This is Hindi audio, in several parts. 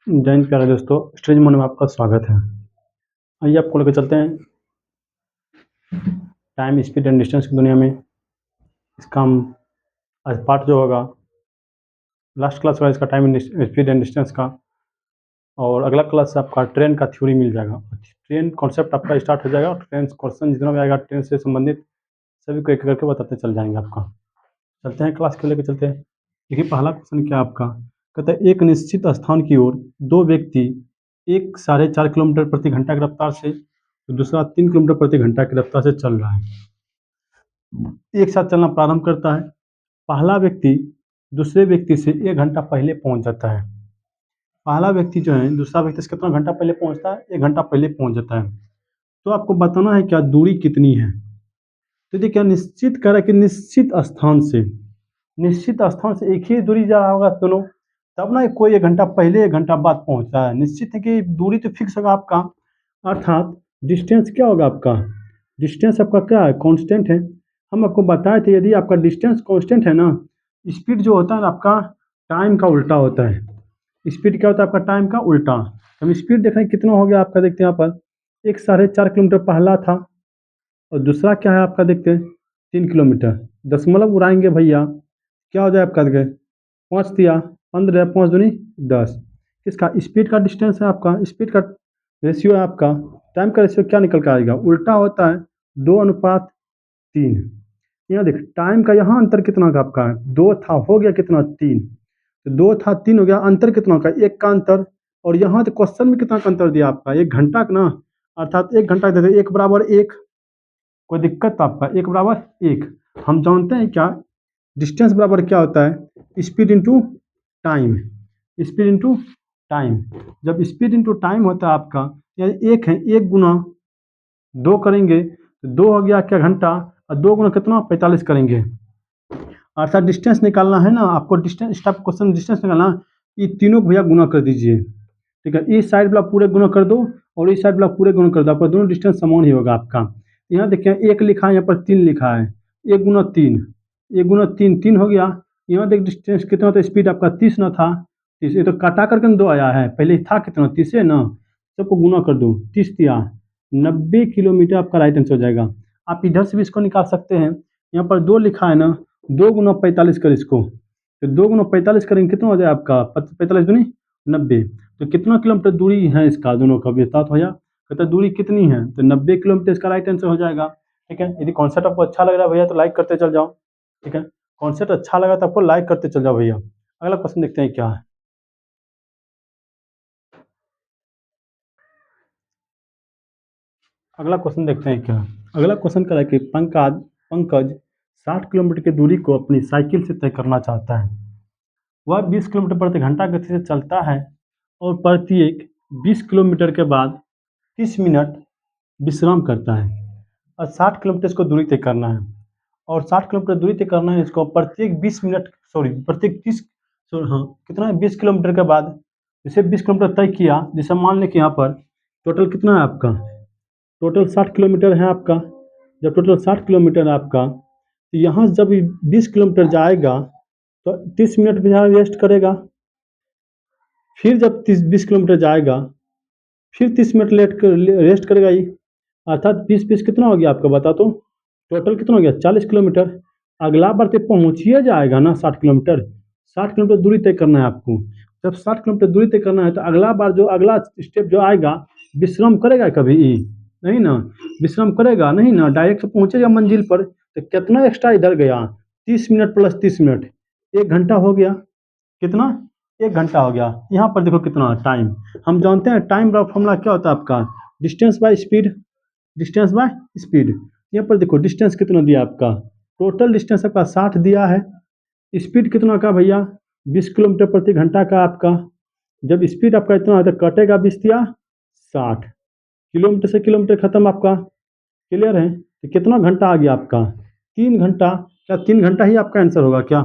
जय हिंद प्यारे दोस्तों, स्ट्रेज मोड में आपका स्वागत है। आइए आपको लेकर चलते हैं टाइम, स्पीड एंड डिस्टेंस की दुनिया में। इसका हम आज पार्ट जो होगा, लास्ट क्लास का इसका टाइम, स्पीड एंड डिस्टेंस का, और अगला क्लास से आपका ट्रेन का थ्योरी मिल जाएगा। ट्रेन कॉन्सेप्ट आपका स्टार्ट हो जाएगा और ट्रेन क्वेश्चन जितना भी आएगा ट्रेन से संबंधित सभी को एक करके बताते चल जाएंगे आपका। चलते हैं क्लास को लेकर चलते हैं। देखिए पहला क्वेश्चन क्या आपका कहता है, एक निश्चित स्थान की ओर दो व्यक्ति एक 4.5 किलोमीटर प्रति घंटा की रफ्तार से, तो दूसरा 3 किलोमीटर प्रति घंटा की रफ्तार से चल रहा है। एक साथ चलना प्रारंभ करता है। पहला व्यक्ति दूसरे व्यक्ति से 1 घंटा पहले पहुंच जाता है। पहला व्यक्ति जो है दूसरा व्यक्ति से कितना घंटा पहले पहुंचता है? 1 घंटा पहले पहुंच जाता है। तो आपको बताना है क्या दूरी कितनी है। तो देखिए क्या निश्चित कर रहा है कि निश्चित स्थान से एक ही दूरी जा रहा होगा दोनों, तब ना कोई 1 घंटा पहले 1 घंटा बाद पहुंच रहा है। निश्चित है कि दूरी तो फिक्स होगा आपका, अर्थात डिस्टेंस क्या होगा आपका? डिस्टेंस आपका क्या है? कांस्टेंट है। हम आपको बताए थे यदि आपका डिस्टेंस कांस्टेंट है ना, स्पीड जो होता है आपका टाइम का उल्टा होता है। स्पीड क्या होता है आपका? टाइम का उल्टा। हम स्पीड देख रहे हैं कितना हो गया आपका, देखते हैं यहाँ पर 1 4.5 किलोमीटर पहला था और दूसरा क्या है आपका, देखते हैं 3 किलोमीटर। दशमलव उड़ाएंगे भैया, क्या हो जाए आपका? देखिए 5 दिया 15, 5 दूनी 10। इसका स्पीड का डिस्टेंस है आपका, स्पीड का रेशियो है आपका। टाइम का रेशियो क्या निकल कर आएगा? उल्टा होता है 2:3। यहाँ देख टाइम का यहाँ अंतर कितना का आपका है? 2 था, हो गया कितना? 3। तो 2 था 3 हो गया, अंतर कितना का? 1 का अंतर। और यहाँ तो क्वेश्चन में कितना का अंतर दिया आपका? 1 घंटा का ना, अर्थात 1 घंटा दे 1 बराबर 1। कोई दिक्कत तो आपका 1 बराबर 1। हम जानते हैं क्या डिस्टेंस बराबर क्या होता है? Speed into time. Speed into time. जब स्पीड इंटू टाइम होता है आपका, यानी 1 है, 1 गुना 2 करेंगे तो 2 हो गया क्या? घंटा। और 2 गुना कितना? 45 करेंगे। अर्थात डिस्टेंस निकालना है ना आपको, डिस्टेंस स्टाफ क्वेश्चन डिस्टेंस निकालना, ये तीनों को भैया गुना कर दीजिए। ठीक है, इस साइड वाला पूरे गुना कर दो और इस साइड वाला पूरे गुना कर दो, आपका दोनों डिस्टेंस समान ही होगा आपका। यहाँ देखिए 1 लिखा है, यहाँ पर 3 लिखा है। 1 गुना 3, 1 गुना 3, 3 हो गया। यहाँ देख डिस्टेंस कितना था? स्पीड आपका 30 ना था, 30। ये तो काटा करके 2 आया है, पहले था कितना? 30 है ना, सबको गुना कर दो। 30 दिया 90 किलोमीटर आपका राइट आंसर हो जाएगा। आप इधर से भी इसको निकाल सकते हैं। यहाँ पर 2 लिखा है ना, 2 गुना 45 कर इसको, तो 2 गुना 45 करेंगे कितना हो जाए आपका? 45 दूनी 90। तो कितना किलोमीटर दूरी है इसका दोनों का? बता तो भैया, कहता है दूरी कितनी है? तो 90 किलोमीटर इसका राइट आंसर हो जाएगा। ठीक है, यदि कॉन्सेप्ट आपको अच्छा लग रहा है भैया तो लाइक करते चल जाओ। ठीक है, कॉन्सेप्ट अच्छा लगा तो आपको लाइक करते चल जाओ भैया। अगला क्वेश्चन देखते हैं क्या है। अगला क्वेश्चन देखते हैं क्या है। अगला क्वेश्चन कह रहा है कि पंकज 60 किलोमीटर की दूरी को अपनी साइकिल से तय करना चाहता है। वह 20 किलोमीटर प्रति घंटा गति से चलता है और प्रत्येक 20 किलोमीटर के बाद 30 मिनट विश्राम करता है। और 60 किलोमीटर इसको दूरी तय करना है, और 60 किलोमीटर दूरी तय करना है इसको प्रत्येक 20 मिनट, सॉरी प्रत्येक 30, हाँ कितना है? 20 किलोमीटर के बाद। जैसे 20 किलोमीटर तय किया, जैसे मान लें कि यहाँ पर टोटल कितना है आपका? टोटल 60 किलोमीटर है आपका। जब टोटल 60 किलोमीटर है आपका, तो यहाँ से जब 20 किलोमीटर जाएगा तो 30 मिनट यहाँ रेस्ट करेगा। फिर जब 20 किलोमीटर जाएगा फिर 30 मिनट रेस्ट करेगा ये, अर्थात 20 कितना हो गया आपका? बता तो, टोटल कितना हो गया? 40 किलोमीटर। अगला बार तो पहुँचिए जाएगा ना 60 किलोमीटर। 60 किलोमीटर दूरी तय करना है आपको। जब 60 किलोमीटर दूरी तय करना है तो अगला बार जो अगला स्टेप जो आएगा, विश्राम करेगा कभी? नहीं ना, विश्राम करेगा नहीं ना, डायरेक्ट पहुँचेगा मंजिल पर। तो कितना एक्स्ट्रा इधर गया? 30 मिनट प्लस 30 मिनट, 1 घंटा हो गया। कितना? 1 घंटा हो गया। यहाँ पर देखो कितना टाइम। हम जानते हैं टाइम का फॉर्मूला क्या होता है आपका? Distance by speed. Distance by speed. यहाँ पर देखो डिस्टेंस कितना दिया आपका? टोटल डिस्टेंस आपका 60 दिया है। स्पीड कितना का भैया? 20 किलोमीटर प्रति घंटा का आपका। जब स्पीड आपका इतना है तो कटेगा 20 दिया 60, किलोमीटर से किलोमीटर खत्म आपका। क्लियर है? तो कितना घंटा आ गया आपका? 3 घंटा। क्या 3 घंटा ही आपका आंसर होगा क्या?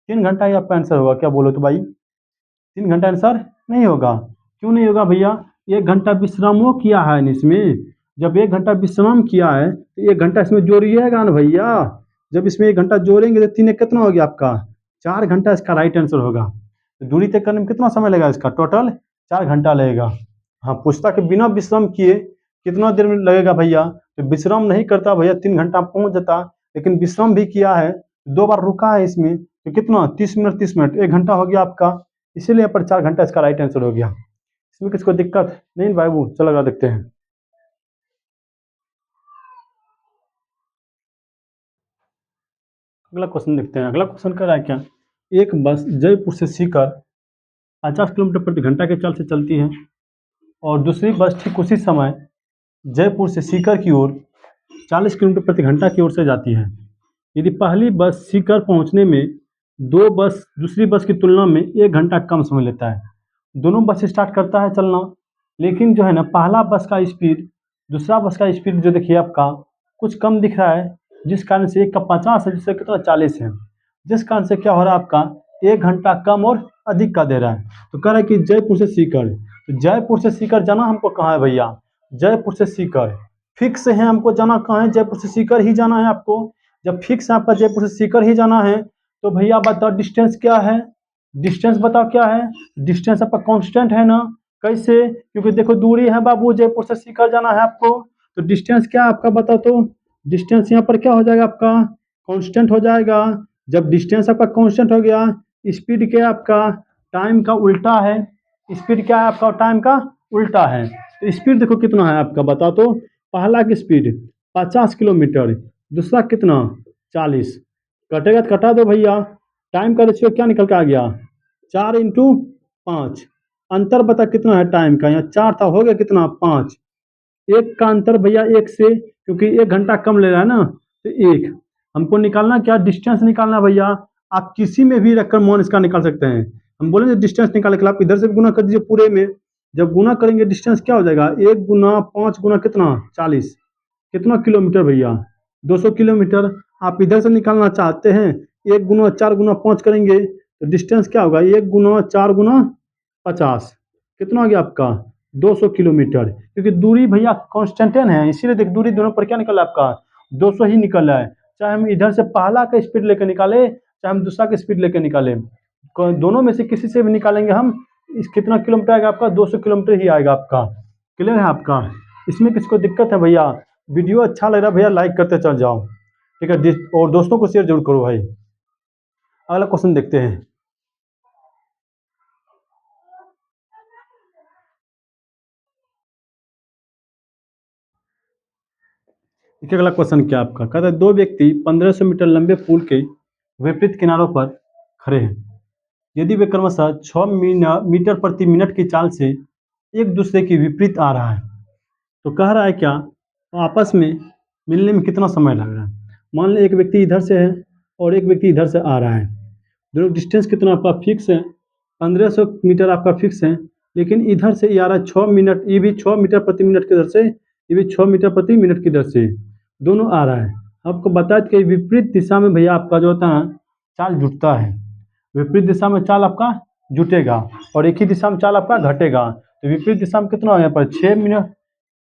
3 घंटा ही आपका आंसर होगा क्या? बोलो तो भाई, 3 घंटा आंसर नहीं होगा। क्यों नहीं होगा भैया? 1 घंटा विश्रामो किया है इसमें। जब 1 घंटा विश्राम किया है तो 1 घंटा इसमें जोड़िएगा ना भैया। जब इसमें 1 घंटा जोड़ेंगे तो 3 कितना हो गया आपका? 4 घंटा इसका राइट आंसर होगा। तो दूरी तय करने में कितना समय लगेगा इसका? टोटल 4 घंटा लगेगा। हाँ, पूछता कि बिना विश्राम किए कितना देर में लगेगा भैया, तो विश्राम नहीं करता भैया 3 घंटा पहुंच जाता, लेकिन विश्राम भी किया है, 2 बार रुका है इसमें, तो कितना 30 मिनट 30 मिनट 1 घंटा हो गया आपका। इसीलिए यहाँ पर 4 घंटा इसका राइट आंसर हो गया। इसमें किसको दिक्कत नहीं बाबू, चलो अगला देखते हैं। अगला क्वेश्चन देखते हैं। अगला क्वेश्चन कह रहा है क्या, एक बस जयपुर से सीकर 50 किलोमीटर प्रति घंटा के चाल से चलती है और दूसरी बस ठीक उसी समय जयपुर से सीकर की ओर 40 किलोमीटर प्रति घंटा की ओर से जाती है। यदि पहली बस सीकर पहुंचने में दो बस दूसरी बस की तुलना में 1 घंटा कम समय लेता है। दोनों बस स्टार्ट करता है चलना, लेकिन जो है ना पहला बस का स्पीड दूसरा बस का स्पीड जो देखिए आपका कुछ कम दिख रहा है, जिस कारण से एक का 50 है, दूसरे कितना 40 है, जिस कारण से क्या हो रहा है आपका 1 घंटा कम और अधिक का दे रहा है। तो कह रहा है कि जयपुर से सीकर, तो जयपुर से सीकर जाना हमको कहाँ है भैया, जयपुर से सीकर फिक्स है, हमको जाना कहाँ है, जयपुर से सीकर ही जाना है आपको। जब फिक्स है आपका जयपुर से सीकर ही जाना है, तो भैया बताओ डिस्टेंस क्या है, डिस्टेंस बताओ क्या है, डिस्टेंस आपका कांस्टेंट है ना। कैसे, क्योंकि देखो दूरी है बाबू, जयपुर से सीकर जाना है आपको, तो डिस्टेंस क्या है आपका बताओ तो। डिस्टेंस यहाँ पर क्या हो जाएगा आपका, कांस्टेंट हो जाएगा। जब डिस्टेंस आपका कांस्टेंट हो गया, स्पीड क्या है आपका, टाइम का उल्टा है। स्पीड क्या है आपका, टाइम का उल्टा है। तो स्पीड देखो कितना है आपका बताओ तो। पहला की स्पीड 50 किलोमीटर, दूसरा कितना 40, कटेगा तो कटा दो भैया। टाइम का रेशियो क्या निकल के आ गया, 4 × 5। अंतर बता कितना है टाइम का, यहाँ 4 था, हो गया कितना 5। एक का अंतर भैया एक से, क्योंकि 1 घंटा कम ले रहा है ना, तो एक हमको निकालना क्या, डिस्टेंस निकालना भैया। आप किसी में भी रखकर मान इसका निकाल सकते हैं। हम बोलेंगे डिस्टेंस निकालने के लिए आप इधर से गुना कर दीजिए पूरे में। जब गुना करेंगे डिस्टेंस क्या हो जाएगा, 1 × 5 × कितना 40, कितना किलोमीटर भैया 200 किलोमीटर। आप इधर से निकालना चाहते हैं, 1 × 4 × 5 करेंगे तो डिस्टेंस क्या होगा, 1 × 4 × 50, कितना हो गया आपका 200 किलोमीटर। क्योंकि दूरी भैया कॉन्स्टेंटेन है, इसीलिए देख दूरी दोनों पर क्या निकला आपका 200 ही निकल रहा है। चाहे हम इधर से पहला का स्पीड लेकर निकाले, चाहे हम दूसरा का स्पीड लेकर निकाले, दोनों में से किसी से भी निकालेंगे हम, इस कितना किलोमीटर आएगा आपका 200 किलोमीटर ही आएगा आपका। क्लियर है आपका, इसमें किसको दिक्कत है भैया। वीडियो अच्छा लग रहा है भैया लाइक करते चल जाओ, ठीक है, और दोस्तों को शेयर जरूर करो भाई। अगला क्वेश्चन देखते हैं। देखिए अगला क्वेश्चन क्या आपका, कहता है दो व्यक्ति 1500 मीटर लंबे पुल के विपरीत किनारों पर खड़े हैं। यदि वे क्रमशः 6 मीटर प्रति मिनट की चाल से एक दूसरे के विपरीत आ रहा है, तो कह रहा है क्या, आपस में मिलने में कितना समय लग रहा है। मान लो एक व्यक्ति इधर से है और एक व्यक्ति इधर से आ रहा है, दोनों डिस्टेंस कितना आपका फिक्स है, 1500 मीटर आपका फिक्स है, लेकिन इधर से ये आ रहा है 6 मिनट, ये भी 6 मीटर प्रति मिनट की दर से, ये भी 6 मीटर प्रति मिनट की दर से दोनों आ रहा है। आपको बता दें कि विपरीत दिशा में भैया आपका जो होता है चाल जुटता है, विपरीत दिशा में चाल आपका जुटेगा और एक ही दिशा में चाल आपका घटेगा। तो विपरीत दिशा में कितना हो यहाँ पर 6 मिनट,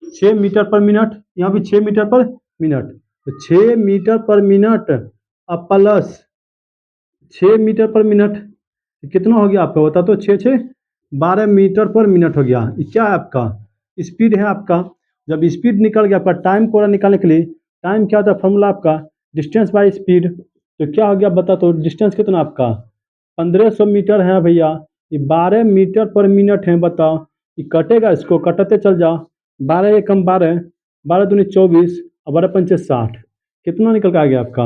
6 मीटर पर मिनट, यहाँ भी 6 मीटर पर मिनट, तो 6 मीटर पर मिनट अब प्लस 6 मीटर पर मिनट, कितना हो गया आपका बता तो, 6 6 12 मीटर पर मिनट हो गया। ये क्या है आपका स्पीड है आपका। जब स्पीड निकल गया आपका, टाइम को निकालने के लिए टाइम क्या होता है फॉर्मूला आपका, डिस्टेंस बाय स्पीड। तो क्या हो गया बता तो, डिस्टेंस कितना आपका 1500 मीटर है भैया, ये 12 मीटर पर मिनट है, बताओ ये कटेगा, इसको कटते चल जाओ, 12 × 1 = 12, 12 × 2 = 24 और 12 × 5 = 60, कितना निकल के आ गया आपका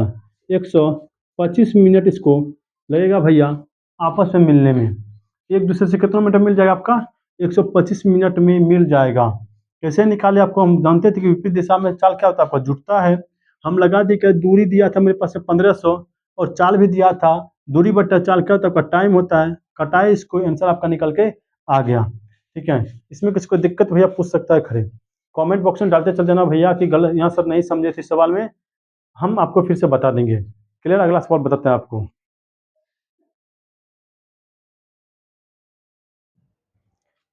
125 मिनट इसको लगेगा भैया आपस में मिलने में। एक दूसरे से कितना मीटर मिल जाएगा आपका 125 मिनट में मिल जाएगा। कैसे निकाले आपको, हम जानते थे कि विपरीत दिशा में चाल क्या होता है आपका जुटता है। हम लगा दी कि दूरी दिया था मेरे पास 1500 और चाल भी दिया था, दूरी बट्टा चाल क्या होता है आपका टाइम होता है, कटाए इसको, आंसर आपका निकल के आ गया। ठीक है, इसमें किसी को दिक्कत भैया पूछ सकता है खड़े, कमेंट बॉक्स में डालते चल जाना भैया कि गलत यहाँ सर नहीं समझे थे सवाल में, हम आपको फिर से बता देंगे। क्लियर, अगला सवाल बताते हैं आपको।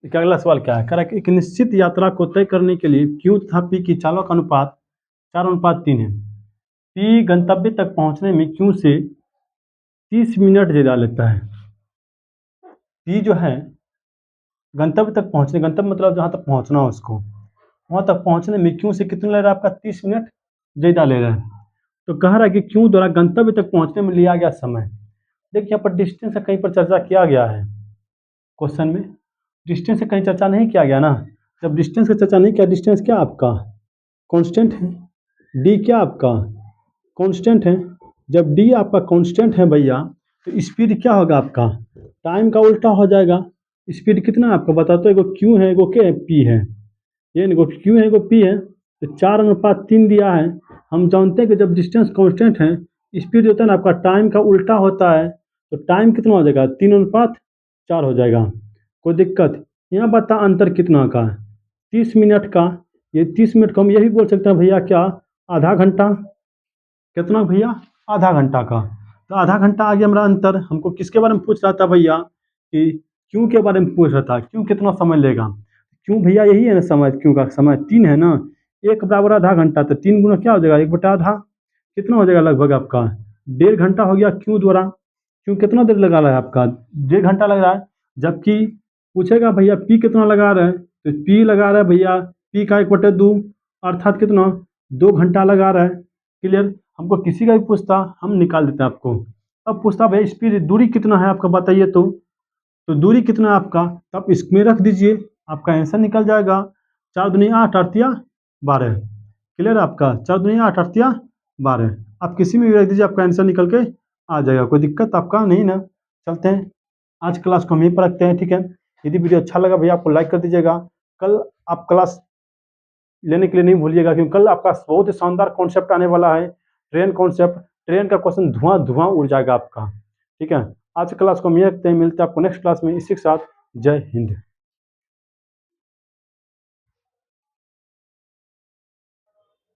देखिए अगला सवाल क्या है, कह रहा है कि एक निश्चित यात्रा को तय करने के लिए Q तथा P की चालों का अनुपात 4:3 है। P गंतव्य तक पहुंचने में Q से 30 मिनट ज़्यादा लेता है। P जो है गंतव्य तक पहुँचने, गंतव्य मतलब जहाँ तक पहुँचना हो उसको, वहाँ तक पहुँचने में क्यू से कितना ले रहा है आपका 30 मिनट ज़्यादा ले रहा है। तो कह रहा है कि क्यू द्वारा गंतव्य तक पहुँचने में लिया गया समय। देखिए यहाँ पर डिस्टेंस का कहीं पर चर्चा किया गया है क्वेश्चन में, डिस्टेंस से कहीं चर्चा नहीं किया गया ना। जब डिस्टेंस का चर्चा नहीं किया, डिस्टेंस क्या आपका कांस्टेंट है, डी क्या आपका कांस्टेंट है। जब डी आपका कांस्टेंट है भैया, तो स्पीड क्या होगा आपका टाइम का उल्टा हो जाएगा। स्पीड कितना है आपका बता, तो एगो क्यू है एगो के पी है, ये एगो क्यू है एगो पी है, तो 4:3 दिया है। हम जानते हैं कि जब डिस्टेंस कांस्टेंट है, स्पीड होता है ना आपका टाइम का उल्टा होता है, तो टाइम कितना हो जाएगा 3:4 हो जाएगा। कोई दिक्कत यहाँ बता अंतर कितना का है 30 मिनट का। ये 30 मिनट को हम यही बोल सकते हैं भैया क्या आधा घंटा, कितना भैया आधा घंटा का। तो आधा घंटा आ गया हमारा अंतर। हमको किसके बारे में पूछ रहा था भैया कि क्यों के बारे में पूछ रहा था, क्यों कितना समय लेगा। क्यों भैया यही है ना समय, क्यों का समय 3 है ना, 1 बराबर आधा घंटा, तो 3 गुना क्या हो जाएगा 1/आधा, कितना हो जाएगा लगभग आपका 1.5 घंटा हो गया क्यों द्वारा। क्यों कितना देर लगा रहा है आपका 1.5 घंटा लग रहा है। जबकि पूछेगा भैया पी कितना लगा रहा है, तो पी लगा रहा है भैया पी का 1/2 अर्थात कितना 2 घंटा लगा रहा है। क्लियर, हमको किसी का भी पूछता हम निकाल देते आपको। अब पूछता भैया स्पीड दूरी कितना है आपका बताइए, तो दूरी कितना है आपका, तो आप इसमें रख दीजिए आपका आंसर निकल जाएगा। 4 दूनी 8 अड़तिया 12। क्लियर आपका 4 दूनी 8 अड़तिया 12, आप किसी में भी रख दीजिए आपका आंसर निकल के आ जाएगा। कोई दिक्कत आपका नहीं ना। चलते हैं, आज क्लास को हम यहीं पर रखते हैं, ठीक है। यदि वीडियो अच्छा लगा भैया आपको लाइक कर दीजिएगा। कल आप क्लास लेने के लिए नहीं भूलिएगा, क्योंकि कल आपका बहुत ही शानदार कॉन्सेप्ट आने वाला है, ट्रेन कॉन्सेप्ट। ट्रेन का क्वेश्चन धुआं धुआं उड़ जाएगा आपका, ठीक है। आज क्लास को हम ये रखते हैं, मिलते हैं आपको नेक्स्ट क्लास में इसी के साथ। जय हिंद।